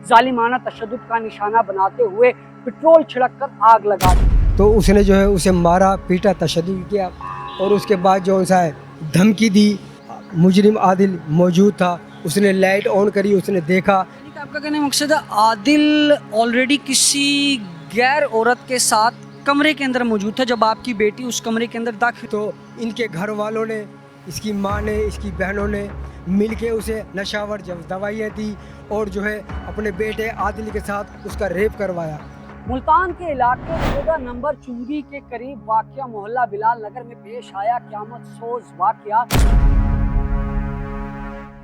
जालिमाना तशद्दुद का निशाना बनाते हुए पेट्रोल छिड़क कर आग लगा दी। तो उसने जो है उसे मारा पीटा तशद्दुद किया और उसके बाद जो सा है धमकी दी। मुजरिम आदिल मौजूद था, उसने लाइट ऑन करी, उसने देखा। यानी कि आपका कहने का मकसद है आदिल ऑलरेडी किसी गैर औरत के साथ कमरे के अंदर मौजूद था जब आपकी बेटी उस कमरे के अंदर दाखिल। तो इनके घर वालों ने, इसकी माँ ने, इसकी बहनों ने मिल के उसे नशावर दवाइयाँ दी और जो है अपने बेटे आदिल के साथ उसका रेप करवाया। मुल्तान के इलाके 14 नंबर चुंगी के करीब वाकया मोहल्ला बिलाल नगर में पेश आया क़यामत सोज वाकया।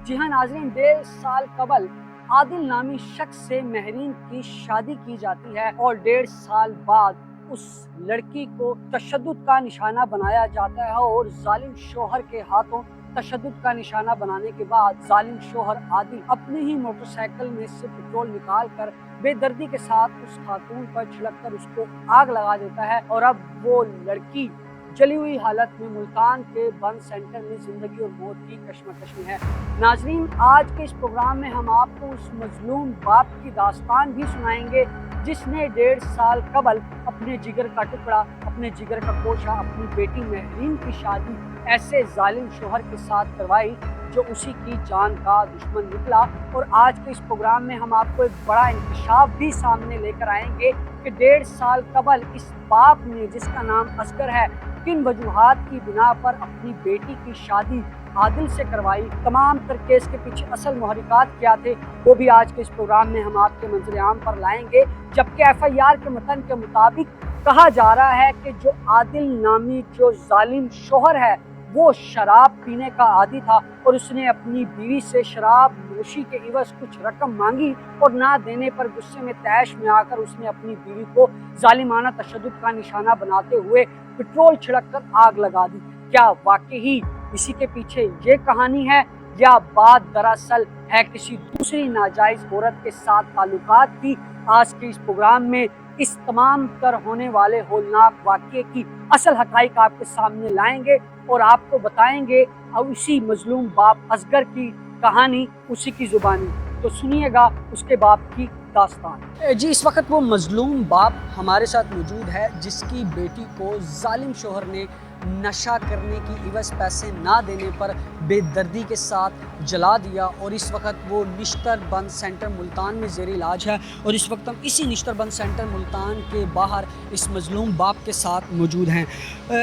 जी हाँ नाज़रीन, 1.5 साल कबल आदिल नामी शख्स से महरीन की शादी की जाती है और 1.5 साल बाद उस लड़की को तशद्दुद का निशाना बनाया जाता है और जालिम शोहर के हाथों तशद्दुद का निशाना बनाने के बाद जालिम शोहर आदिल अपनी ही मोटरसाइकिल में से पेट्रोल निकाल कर बेदर्दी के साथ उस खातून पर छिड़क कर उसको आग लगा देता है और अब वो लड़की जली हुई हालत में मुल्तान के बंद सेंटर में जिंदगी और मौत की कश्मकश में है। नाजरीन, आज के इस प्रोग्राम में हम आपको उस मजलूम बाप की दास्तान भी सुनाएंगे जिसने 1.5 साल कबल अपने जिगर का टुकड़ा, अपने जिगर का कोशा, अपनी बेटी महरीन की शादी ऐसे जालिम शोहर के साथ करवाई जो उसी की जान का दुश्मन निकला। और आज के इस प्रोग्राम में हम आपको एक बड़ा इंकशाफ भी सामने लेकर आएंगे कि 1.5 साल कबल इस बाप ने, जिसका नाम असगर है, किन वजूहात की बिना पर अपनी बेटी की शादी आदिल से करवाई। तमाम तर केस के पीछे असल मुहरिकात क्या थे वो भी आज के इस प्रोग्राम में हम आपके मंजर आम पर लाएंगे। जबकि FIR के मतन के मुताबिक कहा जा रहा है कि जो आदिल नामी जो जालिम शोहर है वो शराब पीने का आदी था और उसने अपनी बीवी से शराब नोशी के इवज कुछ रकम मांगी और ना देने पर गुस्से में तैश में आकर उसने अपनी बीवी को जालिमाना तशद्दुद का निशाना बनाते हुए पेट्रोल छिड़क कर आग लगा दी। क्या वाकई इसी के पीछे ये कहानी है या बात दरअसल है किसी दूसरी नाजायज औरत के साथ ताल्लुकात थी? आज के इस प्रोग्राम में इस तमाम तर होने वाले होलनाक वाक़ये की असल हक़ाइक़ आपके सामने लाएंगे और आपको बताएंगे और उसी मजलूम बाप असगर की कहानी उसी की ज़ुबानी। तो सुनिएगा उसके बाप की दास्तान। जी, इस वक्त वो मजलूम बाप हमारे साथ मौजूद है जिसकी बेटी को जालिम शोहर ने नशा करने की इवज पैसे ना देने पर बेदर्दी के साथ जला दिया और इस वक्त वो निश्तर बंद सेंटर मुल्तान में ज़ेर इलाज है। और इस वक्त हम इसी निश्तर बंद सेंटर मुल्तान के बाहर इस मजलूम बाप के साथ मौजूद हैं।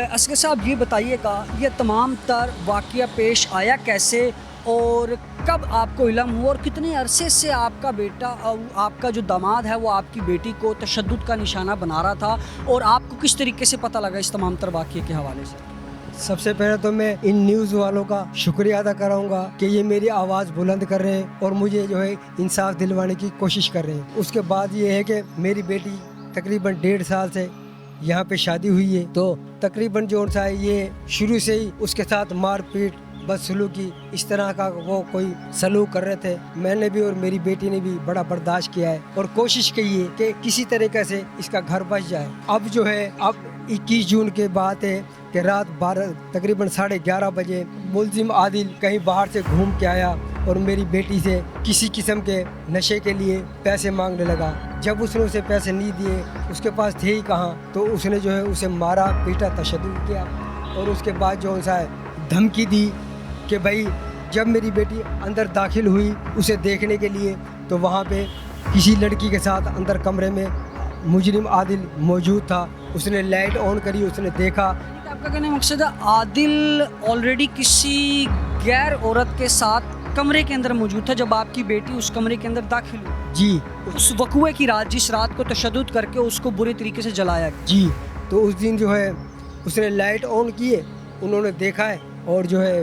असगर साहब, ये बताइएगा ये तमाम तर वाक़या पेश आया कैसे और कब आपको इल्म हुआ और कितने अरसे से आपका बेटा आपका जो दामाद है वो आपकी बेटी को तशद्दुद का निशाना बना रहा था और आपको किस तरीके से पता लगा इस तमाम तर वाक़ये के हवाले से? सबसे पहले तो मैं इन न्यूज़ वालों का शुक्रिया अदा कराऊंगा कि ये मेरी आवाज़ बुलंद कर रहे हैं और मुझे जो है इंसाफ दिलवाने की कोशिश कर रहे हैं। उसके बाद ये है कि मेरी बेटी तकरीबन 1.5 साल से यहाँ पे शादी हुई है, तो तकरीबन जो सा है ये शुरू से ही उसके साथ मारपीट बदसलूकी इस तरह का वो कोई सलूक कर रहे थे। मैंने भी और मेरी बेटी ने भी बड़ा बर्दाश्त किया है और कोशिश की है कि किसी तरीके से इसका घर बच जाए। अब जो है अब 21 जून के बात है कि रात 12 तकरीबन 11:30 बजे मुलजिम आदिल कहीं बाहर से घूम के आया और मेरी बेटी से किसी किस्म के नशे के लिए पैसे मांगने लगा। जब उसने उसे पैसे नहीं दिए, उसके पास थे ही कहाँ, तो उसने जो है उसे मारा पीटा तशद्दुद किया और उसके बाद जो है धमकी दी कि भाई जब मेरी बेटी अंदर दाखिल हुई उसे देखने के लिए तो वहाँ पे किसी लड़की के साथ अंदर कमरे में मुजरिम आदिल मौजूद था, उसने लाइट ऑन करी, उसने देखा। आपका कहने का मकसद है आदिल ऑलरेडी किसी गैर औरत के साथ कमरे के अंदर मौजूद था जब आपकी बेटी उस कमरे के अंदर दाखिल हुई? जी, उस वक़्वे की रात, जिस रात को तशद्दुद करके उसको बुरे तरीके से जलाया गया। जी, तो उस दिन जो है उसने लाइट ऑन किए, उन्होंने देखा है और जो है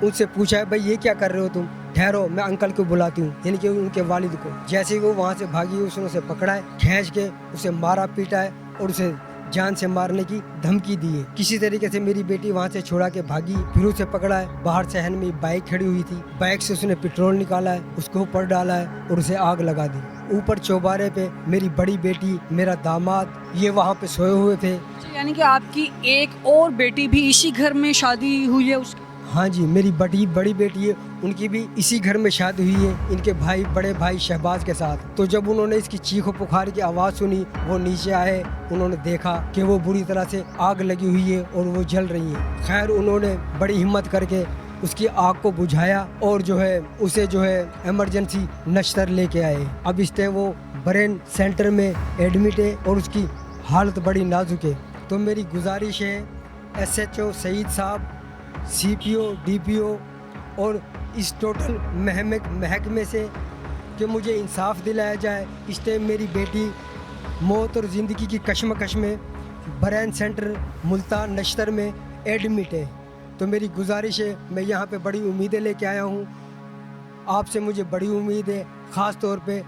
उनसे पूछा है भाई ये क्या कर रहे हो तुम, ठहरो मैं अंकल को बुलाती हूँ, यानी कि उनके वालिद को। जैसे ही वो वहाँ से भागी उसने उसे पकड़ा है, खींच के उसे मारा पीटा है और उसे जान से मारने की धमकी दी है। किसी तरीके से मेरी बेटी वहाँ से छुड़ा के भागी, फिर उसे पकड़ा है। बाहर शहर में बाइक खड़ी हुई थी, बाइक से उसने पेट्रोल निकाला है, उसको ऊपर डाला है और उसे आग लगा दी। ऊपर चौबारे पे मेरी बड़ी बेटी, मेरा दामाद ये वहाँ पे सोए हुए थे। यानी कि आपकी एक और बेटी भी इसी घर में शादी हुई है उसकी? हाँ जी, मेरी बड़ी बेटी है, उनकी भी इसी घर में शादी हुई है, इनके भाई बड़े भाई शहबाज के साथ। तो जब उन्होंने इसकी चीखो पुकार की आवाज़ सुनी, वो नीचे आए, उन्होंने देखा कि वो बुरी तरह से आग लगी हुई है और वो जल रही है। खैर उन्होंने बड़ी हिम्मत करके उसकी आग को बुझाया और जो है उसे जो है इमरजेंसी नश्तर लेके आए। अब इस टाइम वो ब्रेन सेंटर में एडमिट है और उसकी हालत बड़ी नाजुक है। तो मेरी गुजारिश है SHO सईद साहब, CPO, DPO और इस टोटल महकमे से कि मुझे इंसाफ दिलाया जाए। इस टाइम मेरी बेटी मौत और ज़िंदगी की कशमकश में ब्रेन सेंटर मुल्तान नश्तर में एडमिट है। तो मेरी गुजारिश है, मैं यहाँ पे बड़ी उम्मीदें लेके आया हूँ, आपसे मुझे बड़ी उम्मीद है, ख़ास तौर पे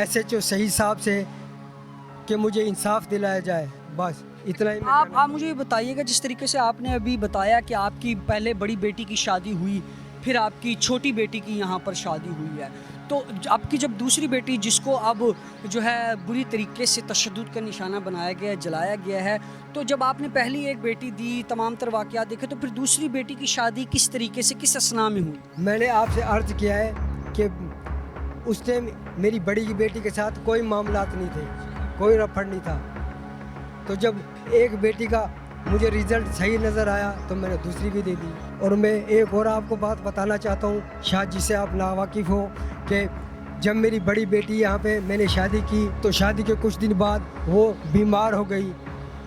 SHO सईद साहब से कि मुझे इंसाफ दिलाया जाए। बस इतना ही। आप मुझे ये बताइएगा, जिस तरीके से आपने अभी बताया कि आपकी पहले बड़ी बेटी की शादी हुई, फिर आपकी छोटी बेटी की यहाँ पर शादी हुई है, तो आपकी जब दूसरी बेटी, जिसको अब जो है बुरी तरीके से तशद्दुद का निशाना बनाया गया है, जलाया गया है, तो जब आपने पहली एक बेटी दी, तमाम तर वाक़यात देखे, तो फिर दूसरी बेटी की शादी किस तरीके से, किस असना में हुई? मैंने आपसे अर्ज़ किया है कि उस टाइम मेरी बड़ी की बेटी के साथ कोई मामलात नहीं थे, कोई रफड़ नहीं था। तो जब एक बेटी का मुझे रिज़ल्ट सही नज़र आया तो मैंने दूसरी भी दे दी। और मैं एक और आपको बात बताना चाहता हूँ, शायद जिससे आप नावाकिफ़ हो, कि जब मेरी बड़ी बेटी यहाँ पे मैंने शादी की, तो शादी के कुछ दिन बाद वो बीमार हो गई।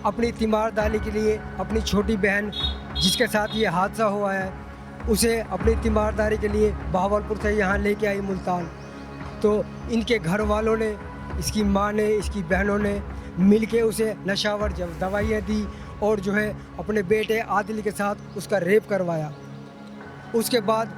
अपनी तीमारदारी के लिए अपनी छोटी बहन, जिसके साथ ये हादसा हुआ है, उसे अपनी तीमारदारी के लिए बहावलपुर से यहाँ लेके आई मुल्तान। तो इनके घर वालों ने, इसकी माँ ने, इसकी बहनों ने मिल के उसे नशावर दवाइयाँ दी और जो है अपने बेटे आदिल के साथ उसका रेप करवाया। उसके बाद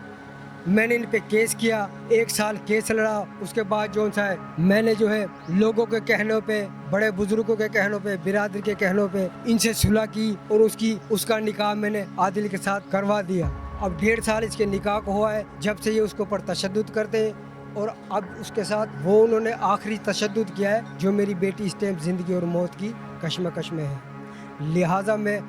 मैंने इन पे केस किया, 1 साल केस लड़ा। उसके बाद जो सा है मैंने जो है लोगों के कहनों पे, बड़े बुजुर्गों के कहनों पे, बिरादरी के कहनों पे इनसे सुलह की और उसका निकाह मैंने आदिल के साथ करवा दिया। अब 1.5 साल इसके निकाह को हुआ है, जब से ये उसके ऊपर तशद्दुद करते हैं, और अब उसके साथ वो उन्होंने आखिरी तशद्दुद किया है, जो मेरी बेटी इस टाइम ज़िंदगी और मौत की कशमकश में है। लिहाजा मैं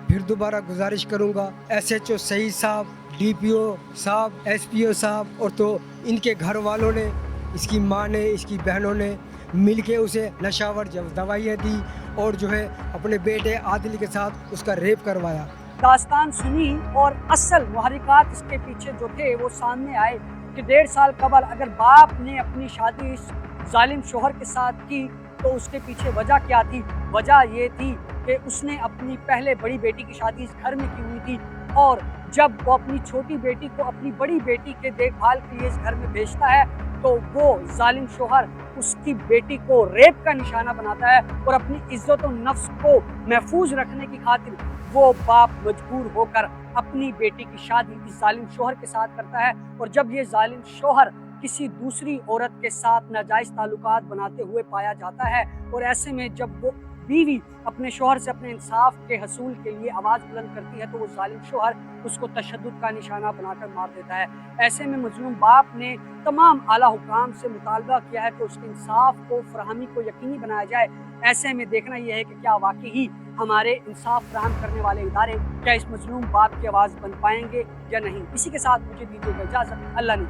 फिर दोबारा गुजारिश करूँगा SHO सईद साहब, DPO साहब, SPO साहब, और तो इनके घर वालों ने, इसकी माँ ने, इसकी बहनों ने मिल के उसे नशावर दवाइयाँ दी और जो है अपने बेटे आदिल के साथ उसका रेप करवाया। दास्तान सुनी और असल मुहर्रिकात इसके पीछे जो थे वो सामने आए कि 1.5 साल कबल अगर बाप ने अपनी शादी इस जालिम शोहर के साथ की, तो उसके पीछे वजह क्या थी? वजह ये थी कि उसने अपनी पहले बड़ी बेटी की शादी इस घर में की हुई थी, और जब वो अपनी छोटी बेटी को अपनी बड़ी बेटी के देखभाल के लिए इस घर में भेजता है, तो वो जालिम शोहर उसकी बेटी को रेप का निशाना बनाता है, और अपनी इज्जत और नफ्स को महफूज रखने की खातिर वो बाप मजबूर होकर अपनी बेटी की शादी इस जालिम शोहर के साथ करता है। और जब ये जालिम शोहर किसी दूसरी औरत के साथ नाजायज़ ताल्लुकात बनाते हुए पाया जाता है, और ऐसे में जब वो बीवी अपने शोहर से अपने इंसाफ के हसूल के लिए आवाज़ बुलंद करती है, तो वो जालिम शोहर उसको तशद्दुद का निशाना बनाकर मार देता है। ऐसे में मजलूम बाप ने तमाम आला हुकाम से मुतालबा किया है कि उसके इंसाफ को, फराहमी को यकीनी बनाया जाए। ऐसे में देखना यह है कि क्या वाकई ही हमारे इंसाफ फराहम करने वाले इदारे क्या इस मजलूम बाप की आवाज़ बन पाएंगे या नहीं। इसी के साथ मुझे दीजिएगा इजाज़त। अल्लाह ने